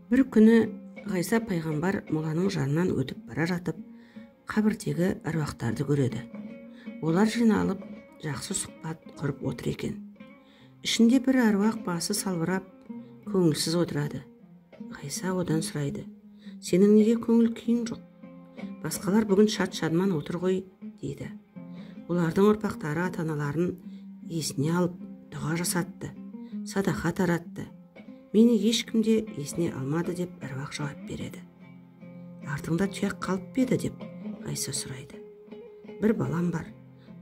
Бір күні Ғайса пайғамбар моланың жанынан өтіп бара жатып, қабірдегі әруақтарды көреді. Олар жиналып, жақсы сұхбат құрып отыр екен. Ішінде бір әруақ басы салбырап, көңілсіз отырады. Ғайса одан сұрайды: "Сенің неге көңіл күйің жоқ? Басқалар бүгін шат-шадман отыр ғой", дейді. Олардың ұрпақтары ата-аналарын есіне алып, дұға жасатты, садақа таратты. Мені ешкімде есіне алмады деп әруақ жауап береді. "Артыңда тұяқ қалып еді?" деп Ғайса сұрайды. "Бір балам бар,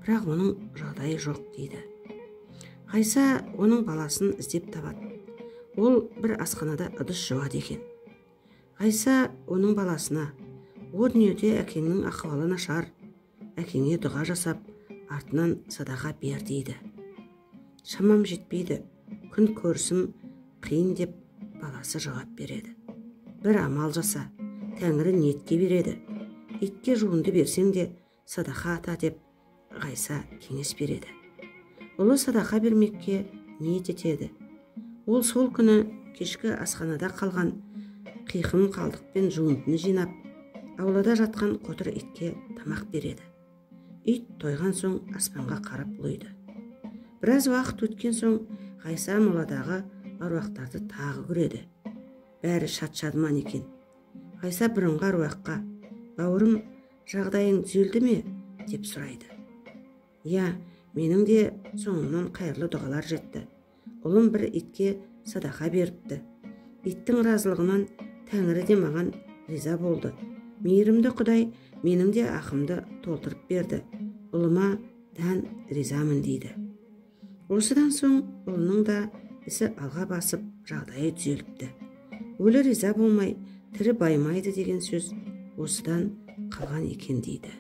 бірақ оның жағдайы жоқ", дейді. Ғайса оның баласын іздеп табады. Ол бір асханада ыдыс жуады екен. Ғайса оның баласына: "О дүниеде әкеңнің ахуалы нашар, әкеңе дұға жасап, артынан садақа бер", дейді. "Шамам жетпейді, күн көрісім қиын", деп баласы жауап береді. "Бір амал жаса, Тәңірі ниетке береді. Итке жуынды берсең де садақа ата", деп Ғайса кеңес береді. Ұлы садақа бермекке ниет етеді. Ол сол күні кешкі асханада қалған қиқым қалдықпен жуындыны жинап, аулада жатқан қотыр итке тамақ береді. Ит тойған соң аспанға қарап ұлиды. Біраз уақыт өткен соң Ғайса моладағы аруақтарды тағы көреді. Бәрі шат-шадыман екен. Ғайса бұрынғы аруаққа: "Бауырым, жағдайың түзелді ме?" деп сұрайды. "Иә, менің де соңымнан қайырлы дұғалар жетті. Ұлым бір итке садақа беріпті. Иттің разылығынан Тәңірі де маған риза болды. Мейірімді Құдай менің де ақымды толтырып берді. Ұлыма дән ризамын", дейді. Осыдан соң ұлының да ісі алға басып, жағдайы түзеліпті. Өлі риза болмай, тірі баймайды деген сөз осыдан қалған екен, дейді.